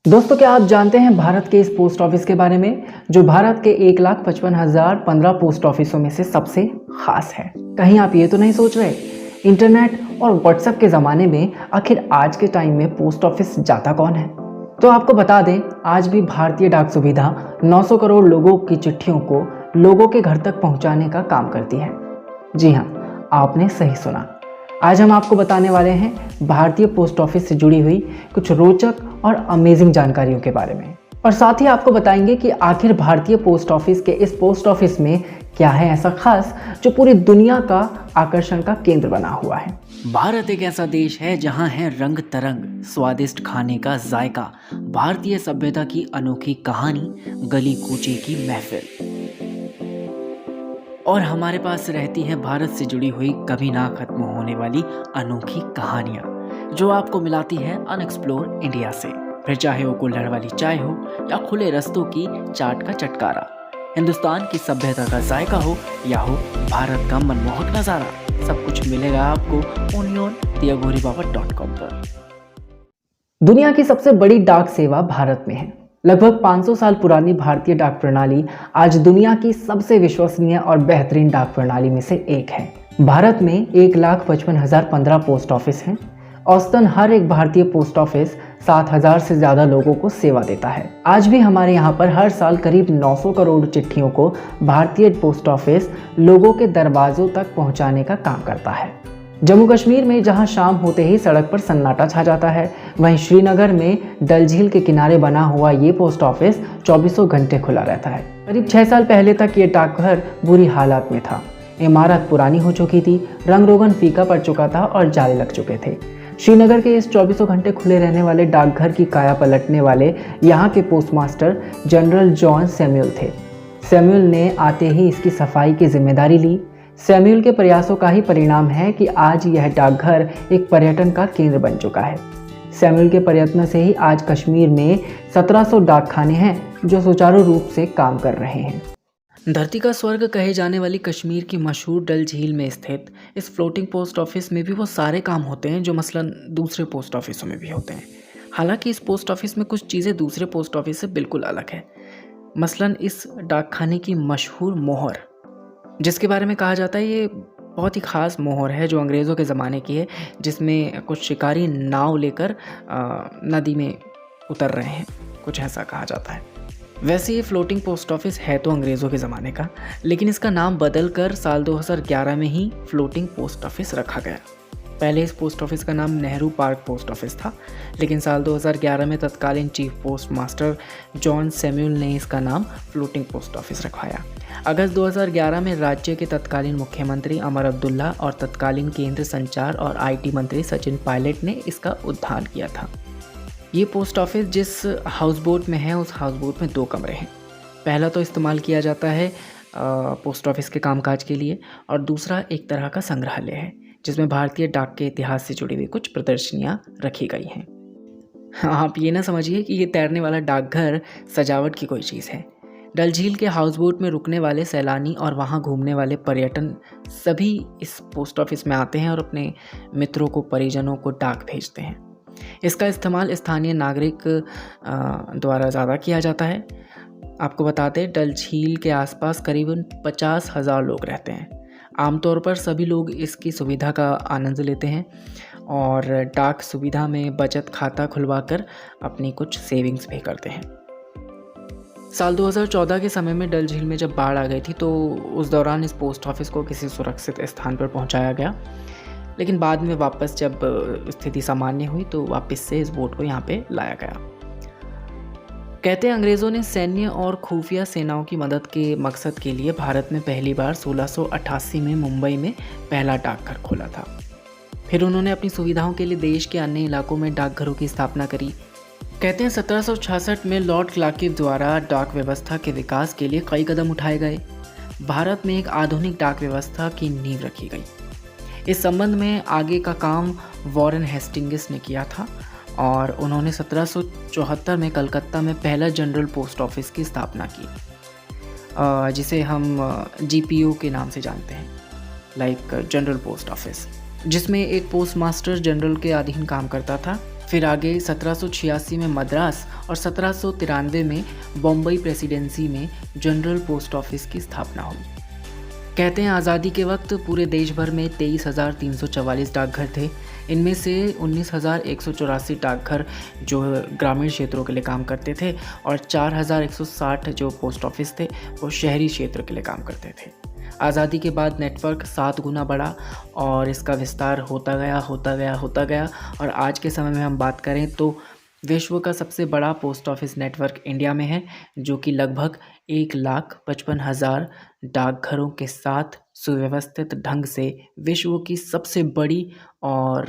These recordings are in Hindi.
दोस्तों, क्या आप जानते हैं भारत के इस पोस्ट ऑफिस के बारे में, जो भारत के 1,55,015 पोस्ट ऑफिसों में से सबसे खास है। कहीं आप ये तो नहीं सोच रहे, इंटरनेट और व्हाट्सएप के ज़माने में आखिर आज के टाइम में पोस्ट ऑफिस जाता कौन है? तो आपको बता दें, आज भी भारतीय डाक सुविधा 900 करोड़ लोगों की चिट्ठियों को लोगों के घर तक पहुंचाने का काम करती है। जी हाँ, आपने सही सुना। आज हम आपको बताने वाले हैं भारतीय पोस्ट ऑफिस से जुड़ी हुई कुछ रोचक और अमेजिंग जानकारियों के बारे में, और साथ ही आपको बताएंगे कि आखिर भारतीय पोस्ट ऑफिस के इस पोस्ट ऑफिस में क्या है ऐसा खास जो पूरी दुनिया का आकर्षण का केंद्र बना हुआ है। भारत एक ऐसा देश है जहां है रंग तरंग, स्वादिष्ट खाने का जायका, भारतीय सभ्यता की अनोखी कहानी, गली कूचे की महफिल, और हमारे पास रहती है भारत से जुड़ी हुई कभी ना खत्म होने वाली अनोखी कहानियां, जो आपको मिलाती है अनएक्सप्लोर इंडिया से। फिर चाहे वो कुल्हड़ वाली चाय हो या खुले रस्तों की चाट का चटकारा, हिंदुस्तान की सभ्यता का जायका हो या हो भारत का मनमोहक नजारा, सब कुछ मिलेगा आपको onion.theagoribabat.com पर। दुनिया की सबसे बड़ी डाक सेवा भारत में है। लगभग 500 साल पुरानी भारतीय डाक प्रणाली आज दुनिया की सबसे विश्वसनीय और बेहतरीन डाक प्रणाली में से एक है। भारत में 1,55,015 पोस्ट ऑफिस हैं। औसतन हर एक भारतीय पोस्ट ऑफिस 7,000 से ज़्यादा लोगों को सेवा देता है। आज भी हमारे यहाँ पर हर साल करीब 900 करोड़ चिट्ठियों को भारतीय पोस्ट ऑफिस लोगों के दरवाजों तक पहुँचाने का काम करता है। जम्मू कश्मीर में जहां शाम होते ही सड़क पर सन्नाटा छा जाता है, वहीं श्रीनगर में डल झील के किनारे बना हुआ ये पोस्ट ऑफिस 24 घंटे खुला रहता है। करीब 6 साल पहले तक ये डाकघर बुरी हालत में था। इमारत पुरानी हो चुकी थी, रंग रोगन फीका पड़ चुका था और जाले लग चुके थे। श्रीनगर के इस 24 घंटे खुले रहने वाले डाकघर की काया पलटने वाले यहाँ के पोस्टमास्टर जनरल जॉन सैमुअल थे। सैमुअल ने आते ही इसकी सफाई की जिम्मेदारी ली। सैमुअल के प्रयासों का ही परिणाम है कि आज यह डाकघर एक पर्यटन का केंद्र बन चुका है। सैमुअल के प्रयत्न से ही आज कश्मीर में 1700 डाकखाने हैं जो सुचारू रूप से काम कर रहे हैं। धरती का स्वर्ग कहे जाने वाली कश्मीर की मशहूर डल झील में स्थित इस फ्लोटिंग पोस्ट ऑफिस में भी वो सारे काम होते हैं जो मसलन दूसरे पोस्ट ऑफिसों में भी होते हैं। हालांकि इस पोस्ट ऑफिस में कुछ चीज़ें दूसरे पोस्ट ऑफिस से बिल्कुल अलग है। मसलन इस डाकखाने की मशहूर मोहर, जिसके बारे में कहा जाता है ये बहुत ही ख़ास मोहर है जो अंग्रेज़ों के ज़माने की है, जिसमें कुछ शिकारी नाव लेकर नदी में उतर रहे हैं, कुछ ऐसा कहा जाता है। वैसे ये फ्लोटिंग पोस्ट ऑफिस है तो अंग्रेज़ों के ज़माने का, लेकिन इसका नाम बदल कर साल 2011 में ही फ्लोटिंग पोस्ट ऑफिस रखा गया। पहले इस पोस्ट ऑफिस का नाम नेहरू पार्क पोस्ट ऑफिस था, लेकिन साल 2011 में तत्कालीन chief post master John Samuel ने इसका नाम फ्लोटिंग पोस्ट ऑफिस रखवाया। अगस्त 2011 में राज्य के तत्कालीन मुख्यमंत्री अमर अब्दुल्ला और तत्कालीन केंद्र संचार और आईटी मंत्री सचिन पायलट ने इसका उद्घाटन किया था। ये पोस्ट ऑफिस जिस हाउस बोट में है, उस हाउस बोट में 2 कमरे हैं। पहला तो इस्तेमाल किया जाता है पोस्ट ऑफिस के कामकाज के लिए, और दूसरा एक तरह का संग्रहालय है जिसमें भारतीय डाक के इतिहास से जुड़ी हुई कुछ प्रदर्शनियाँ रखी गई हैं। आप ये ना समझिए कि ये तैरने वाला डाकघर सजावट की कोई चीज़ है। डल झील के हाउस बोट में रुकने वाले सैलानी और वहाँ घूमने वाले पर्यटन सभी इस पोस्ट ऑफिस में आते हैं और अपने मित्रों को, परिजनों को डाक भेजते हैं। इसका इस्तेमाल स्थानीय नागरिक द्वारा ज़्यादा किया जाता है। आपको बता दें, डल झील के आसपास करीबन 50,000 लोग रहते हैं। आमतौर पर सभी लोग इसकी सुविधा का आनंद लेते हैं और डाक सुविधा में बचत खाता खुलवाकर अपनी कुछ सेविंग्स भी करते हैं। साल 2014 के समय में डल झील में जब बाढ़ आ गई थी तो उस दौरान इस पोस्ट ऑफिस को किसी सुरक्षित स्थान पर पहुंचाया गया, लेकिन बाद में वापस जब स्थिति सामान्य हुई तो वापस से इस बोट को यहाँ पे लाया गया। कहते हैं अंग्रेज़ों ने सैन्य और खुफिया सेनाओं की मदद के मकसद के लिए भारत में पहली बार 1688 में मुंबई में पहला डाकघर खोला था। फिर उन्होंने अपनी सुविधाओं के लिए देश के अन्य इलाकों में डाकघरों की स्थापना करी। कहते हैं 1766 में लॉर्ड क्लार्किव द्वारा डाक व्यवस्था के विकास के लिए कई कदम उठाए गए। भारत में एक आधुनिक डाक व्यवस्था की नींव रखी गई। इस संबंध में आगे का काम वॉरेन हेस्टिंग्स ने किया था और उन्होंने 1774 में कलकत्ता में पहला जनरल पोस्ट ऑफिस की स्थापना की, जिसे हम GPO के नाम से जानते हैं, लाइक जनरल पोस्ट ऑफिस, जिसमें एक पोस्ट मास्टर जनरल के अधीन काम करता था। फिर आगे 1786 में मद्रास और 1793 में बम्बई प्रेसिडेंसी में जनरल पोस्ट ऑफिस की स्थापना हुई। कहते हैं आज़ादी के वक्त पूरे देश भर में 23,344 डाकघर थे। इनमें से 19,184 डाकघर जो ग्रामीण क्षेत्रों के लिए काम करते थे और 4,160 जो पोस्ट ऑफिस थे वो शहरी क्षेत्र के लिए काम करते थे। आज़ादी के बाद नेटवर्क 7 गुना बढ़ा और इसका विस्तार होता गया और आज के समय में हम बात करें तो विश्व का सबसे बड़ा पोस्ट ऑफिस नेटवर्क इंडिया में है, जो कि लगभग 1,55,000 डाकघरों के साथ सुव्यवस्थित ढंग से विश्व की सबसे बड़ी और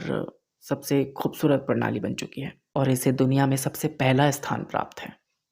सबसे खूबसूरत प्रणाली बन चुकी है और इसे दुनिया में सबसे पहला स्थान प्राप्त है।